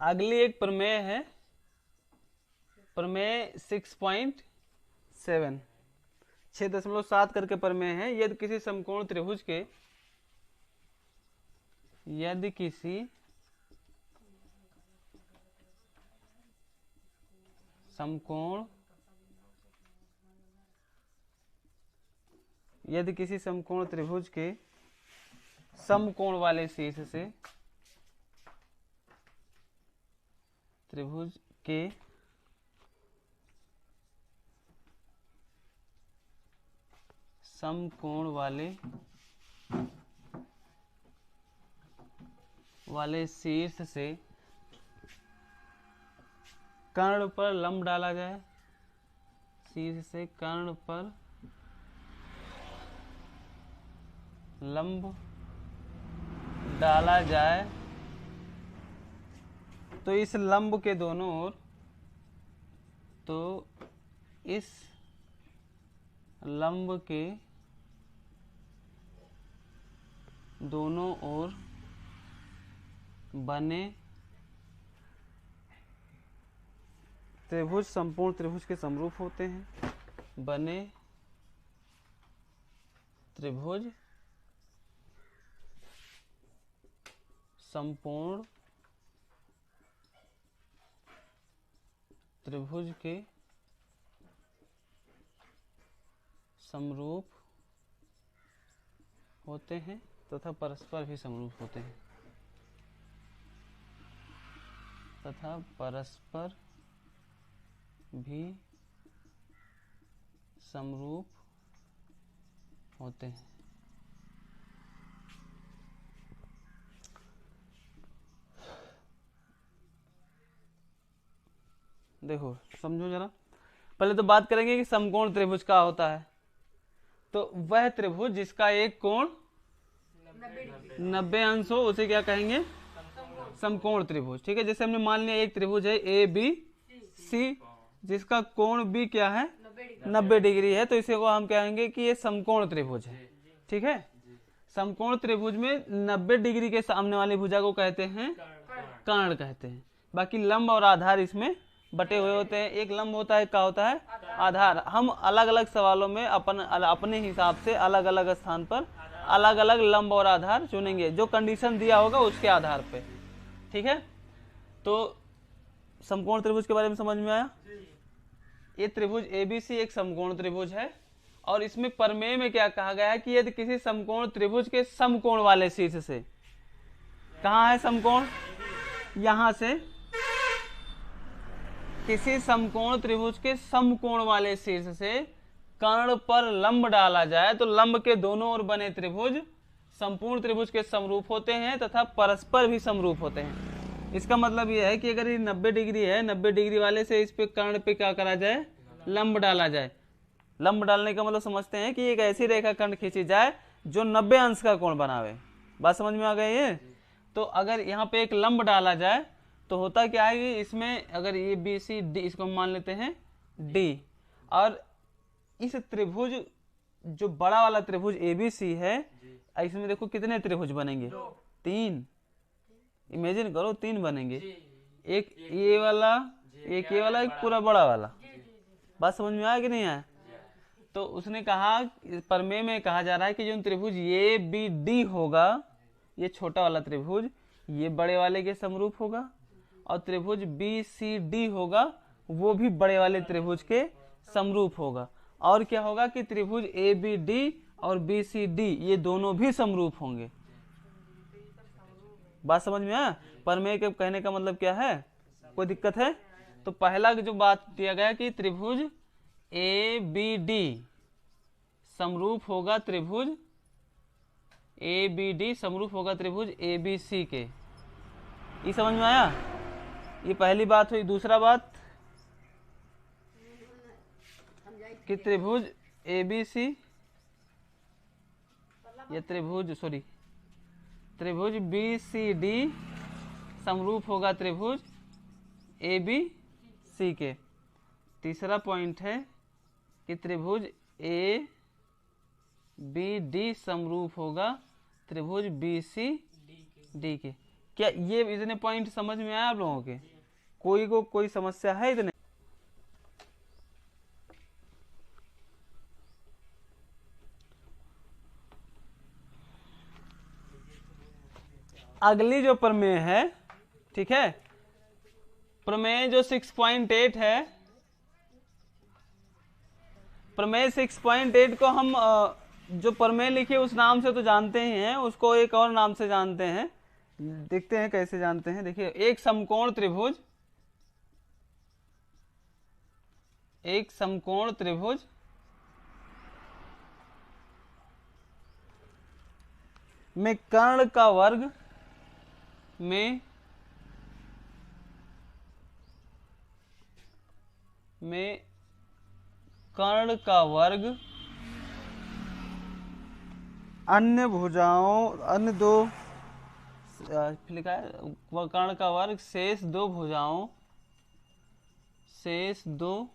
अगली एक प्रमेय है, प्रमेय 6.7, 6.7 करके प्रमेय है। यदि किसी समकोण त्रिभुज के, यदि किसी समकोण त्रिभुज के समकोण वाले शीर्ष से, त्रिभुज के समकोण वाले शीर्ष से कर्ण पर लंब डाला जाए, शीर्ष से कर्ण पर लंब डाला जाए तो इस लंब के दोनों ओर, तो इस लंब के दोनों ओर बने त्रिभुज संपूर्ण त्रिभुज के समरूप होते हैं। बने त्रिभुज संपूर्ण त्रिभुज के समरूप होते हैं तथा परस्पर भी समरूप होते हैं, तथा परस्पर भी समरूप होते हैं। देखो समझो जरा, पहले तो बात करेंगे कि समकोण त्रिभुज क्या होता है। तो वह त्रिभुज जिसका एक कोण 90 अंश हो उसे क्या कहेंगे? समकोण त्रिभुज। ठीक है, जैसे हमने मान लिया एक त्रिभुज है ए बी सी, जिसका कोण भी क्या है 90 डिग्री है, तो इसे को हम कहेंगे कि ये समकोण त्रिभुज है। ठीक है, समकोण त्रिभुज में 90 डिग्री के सामने वाली भुजा को कहते हैं कर्ण कहते हैं। बाकी लंब और आधार इसमें बटे हुए होते हैं। एक लंब होता है, क्या होता है? आधार। हम अलग अलग सवालों में अपने हिसाब से अलग अलग स्थान पर अलग अलग लंब और आधार चुनेंगे, जो कंडीशन दिया होगा उसके आधार पे। ठीक है, तो समकोण त्रिभुज के बारे में समझ में आया। ये त्रिभुज एबीसी एक समकोण त्रिभुज है, और इसमें प्रमेय में क्या कहा गया है कि यदि किसी समकोण त्रिभुज के समकोण वाले शीर्ष से, कहाँ है समकोण? यहां से किसी समकोण त्रिभुज के समकोण वाले शीर्ष से कर्ण पर लंब डाला जाए तो लंब के दोनों ओर बने त्रिभुज संपूर्ण त्रिभुज के समरूप होते हैं तथा परस्पर भी समरूप होते हैं। इसका मतलब यह है कि अगर ये 90 डिग्री है, 90 डिग्री वाले से इस पे कर्ण पे क्या करा जाए? लंब डाला जाए। लंब डालने का मतलब समझते हैं कि एक ऐसी रेखाखंड खींची जाए जो 90 अंश का कोण बनावे। बात समझ में आ गई है? तो अगर यहाँ पे एक लंब डाला जाए तो होता क्या है कि इसमें अगर ये बी सी डी, इसको मान लेते हैं डी, और इस त्रिभुज जो बड़ा वाला त्रिभुज एबीसी है, इसमें देखो कितने त्रिभुज बनेंगे? 3। इमेजिन करो 3 बनेंगे, एक ये वाला, एक ये वाला, एक पूरा बड़ा वाला। बात समझ में आया कि नहीं आया? तो उसने कहा, प्रमेय में कहा जा रहा है कि जो त्रिभुज ए बी डी होगा, ये छोटा वाला त्रिभुज ये बड़े वाले के समरूप होगा, और त्रिभुज बी सी डी होगा वो भी बड़े वाले त्रिभुज के समरूप होगा। और क्या होगा कि त्रिभुज ए बी डी और बी सी डी ये दोनों भी समरूप होंगे। बात समझ में आया? प्रमेय के कहने का मतलब क्या है? कोई दिक्कत है? तो पहला जो बात दिया गया कि त्रिभुज ए बी डी समरूप होगा त्रिभुज ए बी डी समरूप होगा त्रिभुज ए बी सी के। ये समझ में आया? ये पहली बात हुई। दूसरा बात कि त्रिभुज ए बी सी, ये त्रिभुज बी सी डी समरूप होगा त्रिभुज ए बी सी के। तीसरा पॉइंट है कि त्रिभुज ए बी डी समरूप होगा त्रिभुज बी सी डी के। क्या ये इतने पॉइंट समझ में आया आप लोगों के? कोई को कोई समस्या है इतने? अगली जो प्रमेय है, ठीक है, प्रमेय जो 6.8 है, प्रमेय 6.8 को हम जो प्रमेय लिखे उस नाम से तो जानते ही हैं, उसको एक और नाम से जानते हैं। देखते हैं कैसे जानते हैं। देखिए, एक समकोण त्रिभुज, एक समकोण त्रिभुज में कर्ण का वर्ग में कर्ण का वर्ग अन्य भुजाओं, अन्य दो लिखा है, कर्ण का वर्ग शेष दो भुजाओं, शेष दो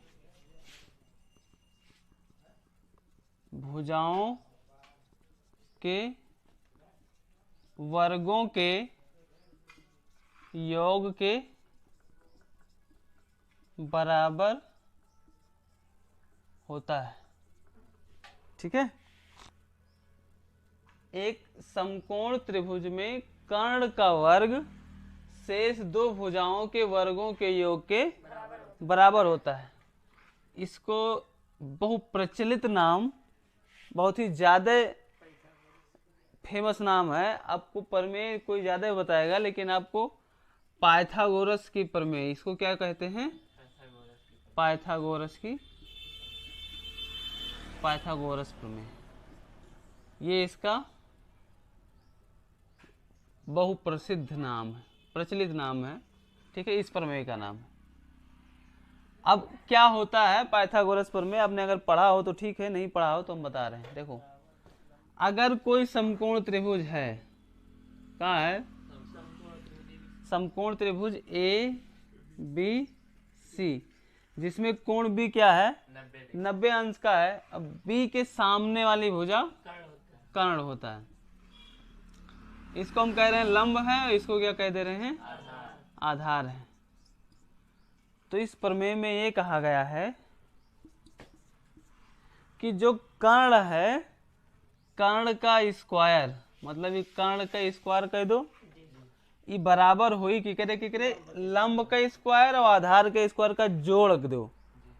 भुजाओं के वर्गों के योग के बराबर होता है। ठीक है, एक समकोण त्रिभुज में कर्ण का वर्ग शेष दो भुजाओं के वर्गों के योग के बराबर होता है। इसको बहुप्रचलित नाम, बहुत ही ज्यादा फेमस नाम है, आपको प्रमेय कोई ज्यादा बताएगा, लेकिन आपको पाइथागोरस की प्रमेय, इसको क्या कहते हैं? पाइथागोरस प्रमेय, ये इसका बहुप्रसिद्ध नाम है, प्रचलित नाम है। ठीक है, इस प्रमेय का नाम। अब क्या होता है पाइथागोरस प्रमेय? आपने अगर पढ़ा हो तो ठीक है, नहीं पढ़ा हो तो हम बता रहे हैं। देखो, अगर कोई समकोण त्रिभुज है, कहाँ है? समकोण त्रिभुज A B C, जिसमें कोण B क्या है? 90 अंश का है। अब B के सामने वाली भुजा कर्ण होता है। इसको हम कह रहे हैं लंब है, इसको क्या कह दे रहे हैं? आधार है। तो इस प्रमेय में ये कहा गया है कि जो कर्ण है, कर्ण का स्क्वायर, मतलब ये कर्ण का स्क्वायर कह दो, ये बराबर हुई किकरे लंब का स्क्वायर और आधार के स्क्वायर का जोड़ दो,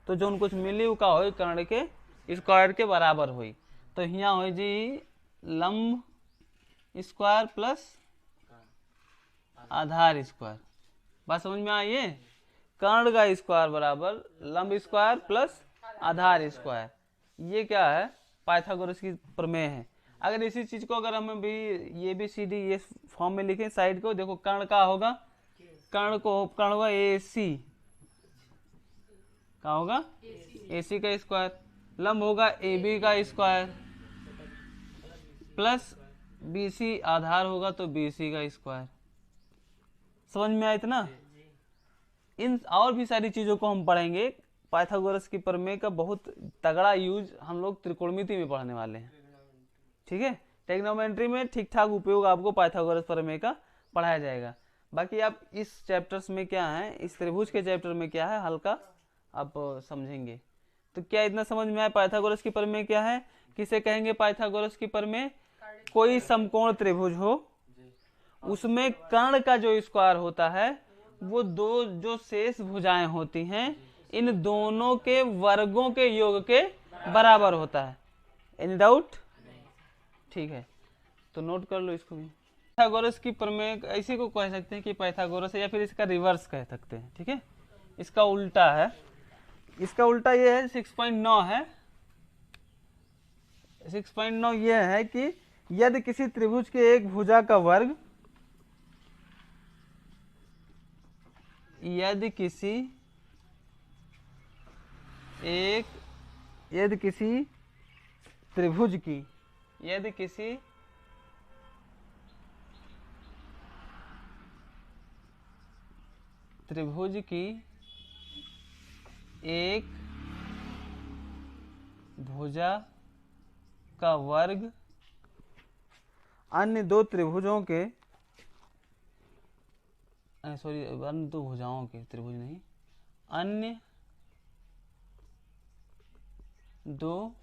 तो जो कुछ मिली का हो कर्ण के स्क्वायर के बराबर हुई। तो यहाँ हो जी लंब स्क्वायर प्लस आधार स्क्वायर। बात समझ में आई है? कर्ण का स्क्वायर बराबर लंब स्क्वायर प्लस आधार स्क्वायर। ये क्या है? पाइथागोरस की प्रमेय है। अगर इसी चीज को अगर हम भी ये भी सी डी ये फॉर्म में लिखें साइड को, देखो कर्ण का होगा, कर्ण होगा ए सी, क्या होगा? ए सी का स्क्वायर, लंब होगा ए बी का स्क्वायर प्लस बी सी, आधार होगा तो बी सी का स्क्वायर। समझ में आया इतना? इन और भी सारी चीजों को हम पढ़ेंगे। पाइथागोरस की प्रमेय का बहुत तगड़ा यूज हम लोग त्रिकोणमिति में पढ़ने वाले हैं। ठीक है, ट्रिग्नोमेट्री में ठीक ठाक उपयोग आपको पाइथागोरस प्रमेय का पढ़ाया जाएगा। बाकी आप इस चैप्टर्स में क्या है, इस त्रिभुज के चैप्टर में क्या है, हल्का आप समझेंगे। तो क्या इतना समझ में आया पाइथागोरस की प्रमेय क्या है? किसे कहेंगे पाइथागोरस की प्रमेय? कोई समकोण त्रिभुज हो, उसमें कर्ण का जो स्क्वायर होता है वो दो जो शेष भुजाएं होती हैं, इन दोनों के वर्गों के योग के बराबर होता है। Any doubt? ठीक है, तो नोट कर लो इसको भी। पाइथागोरस की प्रमेय ऐसे को कह सकते हैं कि पाइथागोरस है, या फिर इसका रिवर्स कह सकते हैं। ठीक है, इसका उल्टा है। इसका उल्टा ये है 6.9 है। 6.9 ये है कि यदि किसी त्रिभुज के एक भुजा का वर्ग, यदि किसी त्रिभुज की, यदि किसी त्रिभुज की एक भुजा का वर्ग अन्य दो त्रिभुजों के सॉरी अन्य दो भुजाओं के त्रिभुज नहीं, अन्य दो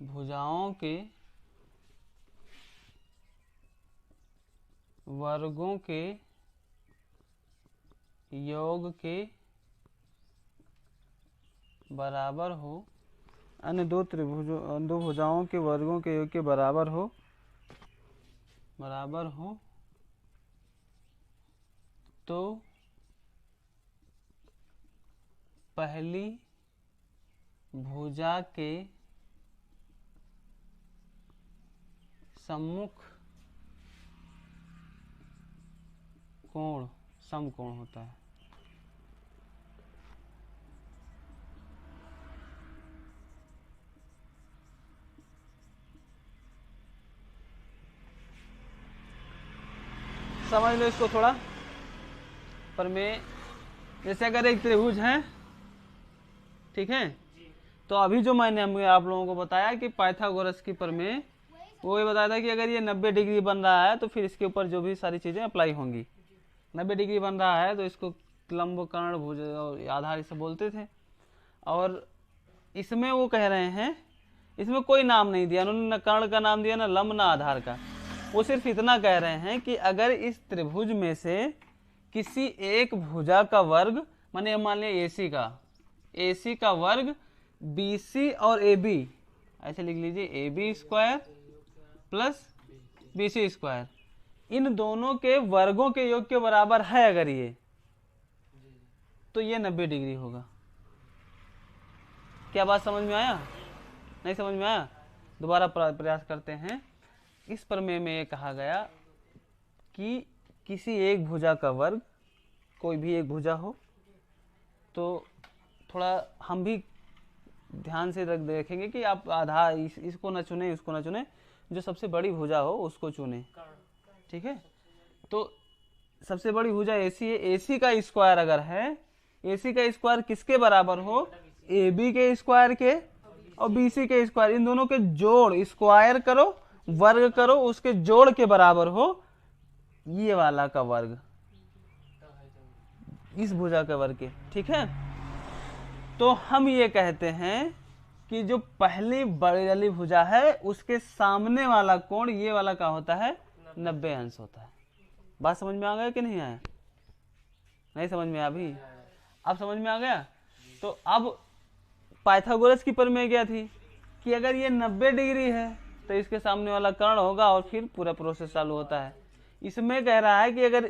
भुजाओं के वर्गों के योग के बराबर हो, अन्य दो भुजाओं के वर्गों के योग के बराबर हो तो पहली भुजा के सम्मुख कोण समकोण होता है। समझ लो इसको थोड़ा। प्रमेय जैसे अगर एक त्रिभुज है, ठीक है, तो अभी जो मैंने आप लोगों को बताया कि पाइथागोरस की प्रमेय वो ये बताया था कि अगर ये 90 डिग्री बन रहा है तो फिर इसके ऊपर जो भी सारी चीजें अप्लाई होंगी। 90 डिग्री बन रहा है तो इसको लंब कर्ण भुज आधार इसे बोलते थे। और इसमें वो कह रहे हैं, इसमें कोई नाम नहीं दिया उन्होंने, न कर्ण का नाम दिया, ना लंब, ना आधार का। वो सिर्फ इतना कह रहे हैं कि अगर इस त्रिभुज में से किसी एक भुजा का वर्ग, माने मान लिया AC का वर्ग BC और AB, ऐसे लिख लीजिए, AB square plus BC square, इन दोनों के वर्गों के योग के बराबर है अगर ये, तो ये 90 डिग्री होगा। क्या बात समझ में आया? नहीं समझ में आया? दोबारा प्रयास करते हैं। इस प्रमेय में ये कहा गया कि किसी एक भुजा का वर्ग, कोई भी एक भुजा हो, तो थोड़ा हम भी ध्यान से देखेंगे कि आप आधार इसको ना चुने, उसको ना चुने, जो सबसे बड़ी भुजा हो उसको चुने, ठीक है। तो सबसे बड़ी भुजा AC है, AC का स्क्वायर अगर है, AC का स्क्वायर किसके बराबर हो? AB के स्क्वायर के और BC के स्क्वायर, इन दोनों के जोड़, स्क्वायर करो वर्ग करो, उसके जोड़ के बराबर हो ये वाला का वर्ग, इस भुजा के वर्ग के, ठीक है। तो हम ये कहते हैं कि जो पहली बड़ी वाली भुजा है उसके सामने वाला कोण ये वाला का होता है 90 अंश होता है। बात समझ में आ गया कि नहीं आया? नहीं समझ में? अभी अब समझ में आ गया। तो अब पाइथागोरस की प्रमेय क्या थी कि अगर ये 90 डिग्री है तो इसके सामने वाला कर्ण होगा और फिर पूरा प्रोसेस चालू होता है। इसमें कह रहा है कि अगर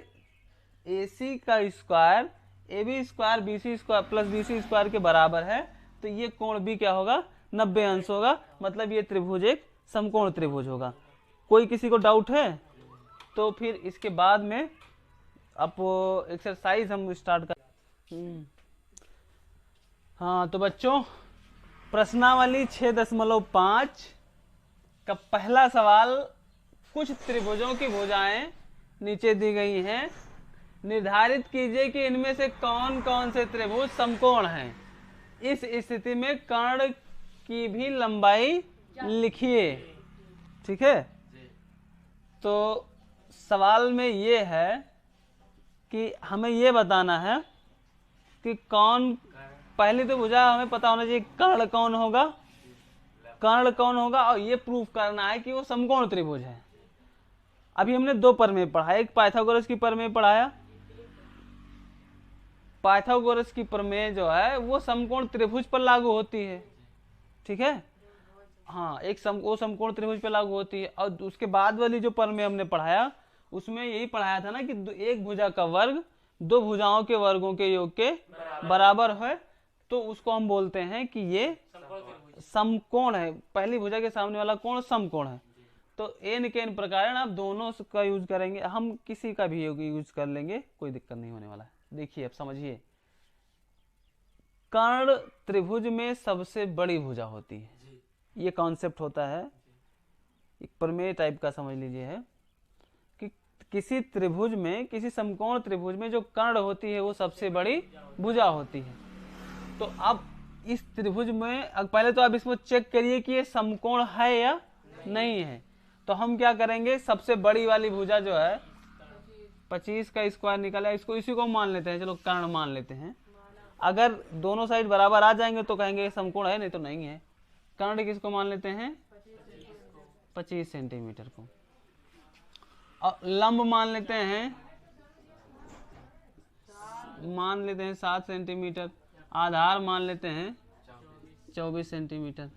AC का square AB square BC square plus BC square के बराबर है तो ये कोण भी क्या होगा? 90 अंश होगा। मतलब ये त्रिभुज एक समकोण त्रिभुज होगा। कोई किसी को डाउट है? तो फिर इसके बाद में अब एक्सरसाइज हम स्टार्ट कर। हाँ तो बच्चों, प्रश्नावली 6.5 का पहला सवाल, कुछ त्रिभुजों की भुजाएं नीचे दी गई हैं, निर्धारित कीजिए कि इनमें से कौन कौन से त्रिभुज समकोण हैं। इस स्थिति में कर्ण की भी लंबाई लिखिए, ठीक है। तो सवाल में ये है कि हमें ये बताना है कि कौन, पहली तो भुजा हमें पता होना चाहिए कर्ण कौन होगा, कर्ण कौन होगा, और ये प्रूफ करना है कि वो समकोण त्रिभुज है। अभी हमने दो प्रमेय पढ़ा, एक पाइथागोरस की प्रमेय पढ़ाया। पाइथागोरस की प्रमेय जो है वो समकोण त्रिभुज पर लागू होती है, ठीक है। हाँ, वो समकोण त्रिभुज पर लागू होती है। और उसके बाद वाली जो प्रमेय हमने पढ़ाया उसमें यही पढ़ाया था ना कि एक भुजा का वर्ग दो भुजाओं के वर्गों के योग के बराबर है, तो उसको हम बोलते हैं कि ये समकोण है। पहली भुजा के सामने वाला कोण समकोण है। तो एन के एन प्रकार आप दोनों का यूज करेंगे, हम किसी का भी यूज कर लेंगे, कोई दिक्कत नहीं होने वाला है। देखिए अब समझिए, कर्ण त्रिभुज में सबसे बड़ी भुजा होती है, ये कॉन्सेप्ट होता है, एक प्रमेय टाइप का समझ लीजिए है कि किसी त्रिभुज में, किसी समकोण त्रिभुज में जो कर्ण होती है वो सबसे बड़ी भुजा होती है। तो अब इस त्रिभुज में पहले तो आप इसको चेक करिए कि ये समकोण है या नहीं है। तो हम क्या करेंगे, सबसे बड़ी वाली भुजा जो है 25 का स्क्वायर निकला, इसको इसी को मान लेते हैं, चलो कर्ण मान लेते हैं। अगर दोनों साइड बराबर आ जाएंगे तो कहेंगे समकोण है, नहीं तो नहीं है। कर्ण किसको मान लेते हैं, 25 सेंटीमीटर को। और लंब मान लेते हैं 7 सेंटीमीटर। आधार मान लेते हैं 24 सेंटीमीटर।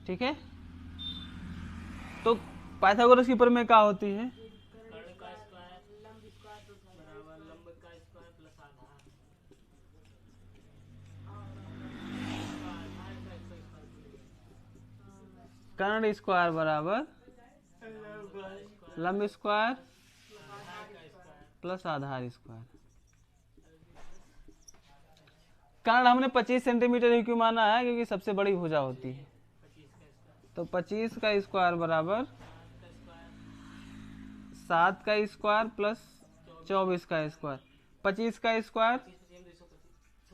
ठीक है, तो पाइथागोरस की प्रमेय क्या होती है, कर्ण स्क्वायर बराबर लंब स्क्वायर प्लस आधार स्क्वायर। कर्ण हमने 25 सेंटीमीटर ही क्यों माना है, क्योंकि सबसे बड़ी भुजा होती है। तो 25 का स्क्वायर बराबर 7 का स्क्वायर प्लस 24 का स्क्वायर। 25 का स्क्वायर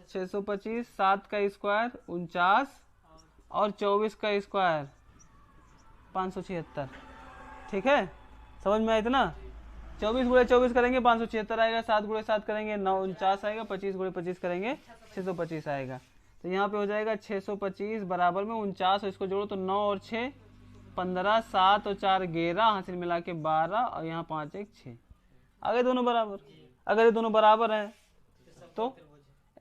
625, 7 का स्क्वायर 49 और 24 का स्क्वायर 576। ठीक है, समझ में आया इतना। 24 गुणे 24 करेंगे 576 आएगा, 7 गुणे 7 करेंगे 49 आएगा, 25 गुणे 25 करेंगे 625 आएगा। तो यहाँ पे हो जाएगा 625 बराबर में 49, इसको जोड़ो तो 9 और 6 15, 7 और 4 11, हासिल मिला के 12 और यहाँ 5 1 6। आगे दोनों बराबर। अगर ये दोनों बराबर हैं तो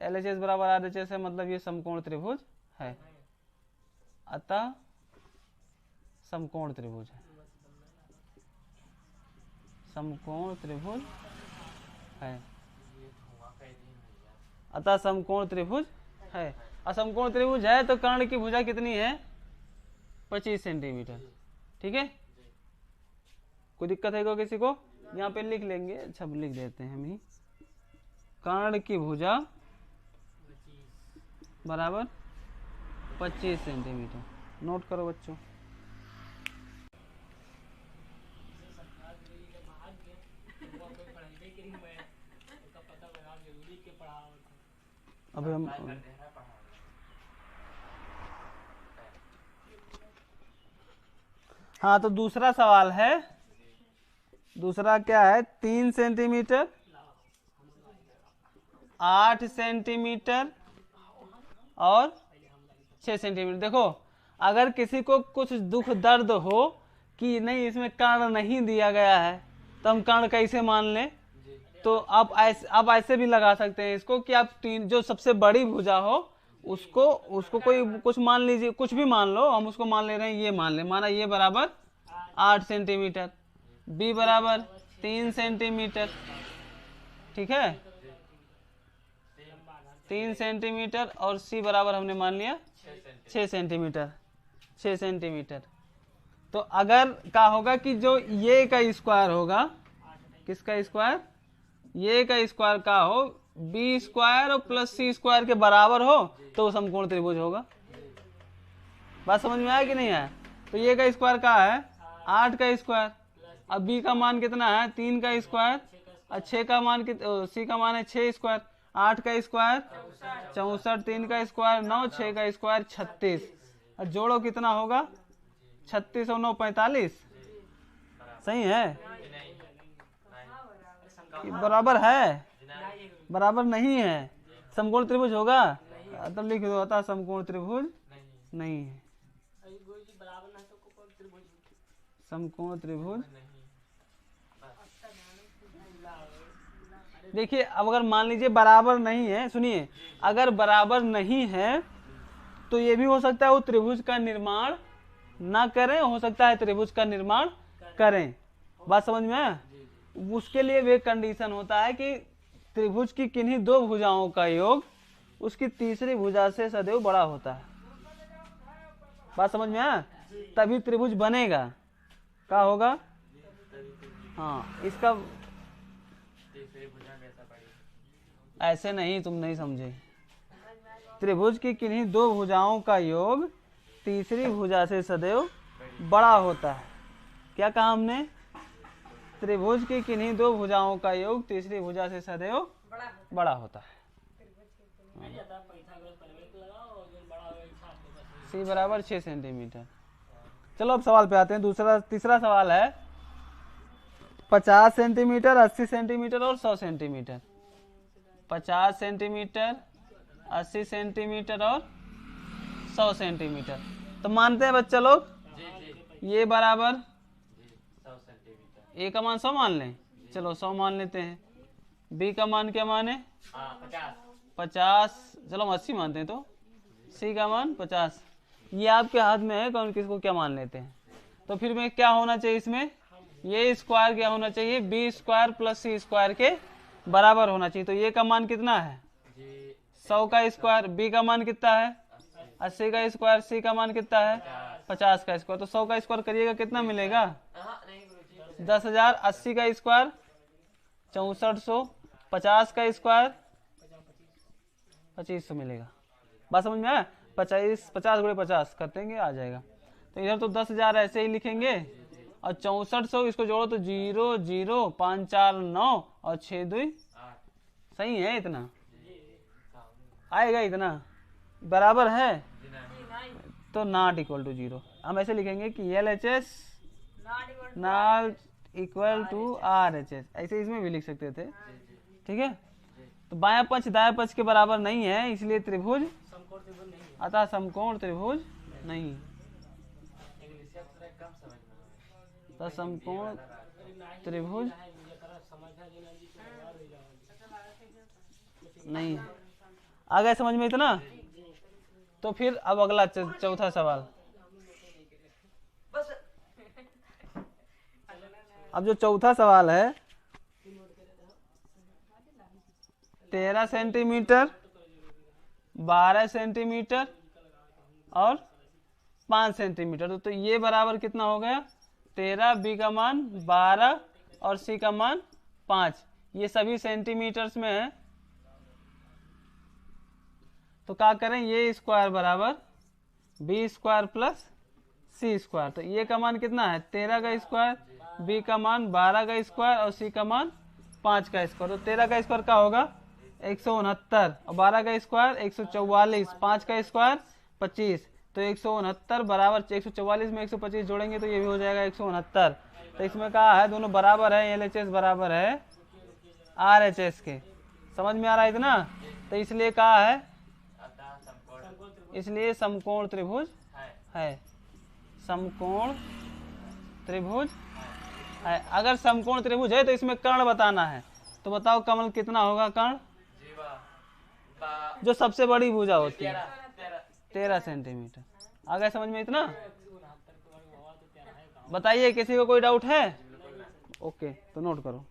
LHS बराबर RHS है, मतलब ये समकोण त्रिभुज है। अतः समकोण त्रिभुज है, समकोण त्रिभुज है। अतः समकोण त्रिभुज है। असमकोण त्रिभुज है तो कर्ण की भुजा कितनी है, 25 सेंटीमीटर। ठीक है, कोई दिक्कत है क्या किसी को, यहाँ पे लिख लेंगे। अच्छा लिख देते हैं हम ही, कर्ण की भुजा बराबर 25 सेंटीमीटर। नोट करो बच्चों। अभी हम हाँ, तो दूसरा सवाल है, दूसरा क्या है, 3 सेंटीमीटर 8 सेंटीमीटर और 6 सेंटीमीटर। देखो, अगर किसी को कुछ दुख दर्द हो कि नहीं इसमें कर्ण नहीं दिया गया है तो हम कर्ण कैसे मान लें, तो आप ऐसे भी लगा सकते हैं इसको कि आप तीन जो सबसे बड़ी भुजा हो उसको कोई कुछ मान लीजिए, कुछ भी मान लो, हम उसको मान ले रहे हैं, ये मान ले, माना ये बराबर 8 सेंटीमीटर, बी बराबर 3 सेंटीमीटर। ठीक है, 3 सेंटीमीटर और सी बराबर हमने मान लिया 6 सेंटीमीटर। 6 सेंटीमीटर। तो अगर क्या होगा कि जो ये का स्क्वायर होगा, किसका स्क्वायर, ये का स्क्वायर का हो, बी स्क्वायर और प्लस सी स्क्वायर के बराबर हो तो वो समकोण त्रिभुज होगा। बात समझ में आया कि नहीं आया। तो ये का स्क्वायर का है 8 का स्क्वायर, अब बी का मान कितना है 3 का स्क्वायर, और 6 का मान सी का मान है 6 स्क्वायर। 8 का स्क्वायर 64, 3 का स्क्वायर 9, 6 का स्क्वायर 36, और जोड़ो कितना होगा 36 और 9 45। सही है, बराबर है, बराबर नहीं है, समकोण त्रिभुज होगा। तब लिख दो, अतः समकोण त्रिभुज नहीं है, समकोण त्रिभुज। देखिए, अब अगर मान लीजिए बराबर नहीं है, सुनिए, अगर बराबर नहीं है तो ये भी हो सकता है वो त्रिभुज का निर्माण ना करें, हो सकता है त्रिभुज का निर्माण करें। बात समझ में आया। उसके लिए वे कंडीशन होता है कि त्रिभुज की किन्हीं दो भुजाओं का योग उसकी तीसरी भुजा से सदैव बड़ा होता है। बात समझ में आया, तभी त्रिभुज बनेगा। क्या होगा, हाँ, इसका ऐसे नहीं, तुम नहीं समझे। त्रिभुज की किन्हीं दो भुजाओं का योग तीसरी भुजा से सदैव बड़ा होता है। क्या कहा हमने, त्रिभुज की किन्हीं दो भुजाओं का योग तीसरी भुजा से सदैव बड़ा होता है। सी बराबर 6 सेंटीमीटर। चलो अब सवाल पे आते हैं। तीसरा सवाल है 50 सेंटीमीटर, 80 सेंटीमीटर और 100 सेंटीमीटर। 50 सेंटीमीटर, 80 सेंटीमीटर और 100 सेंटीमीटर। तो मानते हैं बच्चा लोग ये बराबर ए का मान 100 मान लें। चलो 100 मान लेते हैं। बी का मान क्या माने 50। चलो हम 80 मानते हैं। तो सी का मान 50। ये आपके हाथ में है कौन किसको क्या मान लेते हैं। तो फिर में क्या होना चाहिए इसमें, ये स्क्वायर क्या होना चाहिए, बी स्क्वायर प्लस सी स्क्वायर के बराबर होना चाहिए। तो ये का मान कितना है 100 का स्क्वायर, बी का मान कितना है 80 का स्क्वायर, सी का मान कितना है 50 का स्क्वायर। तो 100 का स्क्वायर करिएगा कितना मिलेगा 10,000। 80 का स्क्वायर 6400, 50 का स्क्वायर 2500 मिलेगा। बात समझ में आया। 50 गुणे 50 कर देंगे आ जाएगा। तो इधर तो 10,000 ऐसे ही लिखेंगे और 6400 इसको जोड़ो तो 0 0 5 4 9 और 6 2 सही है। इतना आएगा, इतना बराबर है तो नॉट इक्वल टू 0। हम ऐसे लिखेंगे कि LHS not equal to RHS, ऐसे इसमें भी लिख सकते थे। ठीक है। तो बायां पक्ष दायां पक्ष के बराबर नहीं है, इसलिए त्रिभुज अतः समकोण त्रिभुज नहीं। तो समकोण त्रिभुज नहीं। आ गए समझ में इतना। तो फिर अब अगला चौथा सवाल। अब जो चौथा सवाल है 13 सेंटीमीटर, 12 सेंटीमीटर और 5 सेंटीमीटर। तो ये बराबर कितना हो गया 13, बी का मान 12 और सी का मान 5। ये सभी सेंटीमीटर्स में है। तो क्या करें, ये स्क्वायर बराबर बी स्क्वायर प्लस सी स्क्वायर। तो ये का मान कितना है 13 का स्क्वायर, बी का मान 12 का स्क्वायर और सी का मान 5 का स्क्वायर। तो 13 का स्क्वायर क्या होगा 169 और 12 का स्क्वायर 144, 5 का स्क्वायर 25। तो 169 बराबर 144 में 125 जोड़ेंगे तो ये भी हो जाएगा 169। तो इसमें कहा है दोनों बराबर है, LHS बराबर है RHS के। समझ में आ रहा है इतना। तो इसलिए कहा है, इसलिए समकोण त्रिभुज है। समकोण त्रिभुज है। अगर समकोण त्रिभुज है तो इसमें कर्ण बताना है। तो बताओ कमल कितना होगा कर्ण, जो सबसे बड़ी भुजा होती है 13 सेंटीमीटर। आ गया समझ में इतना। बताइए किसी को कोई डाउट है। ओके तो नोट करो।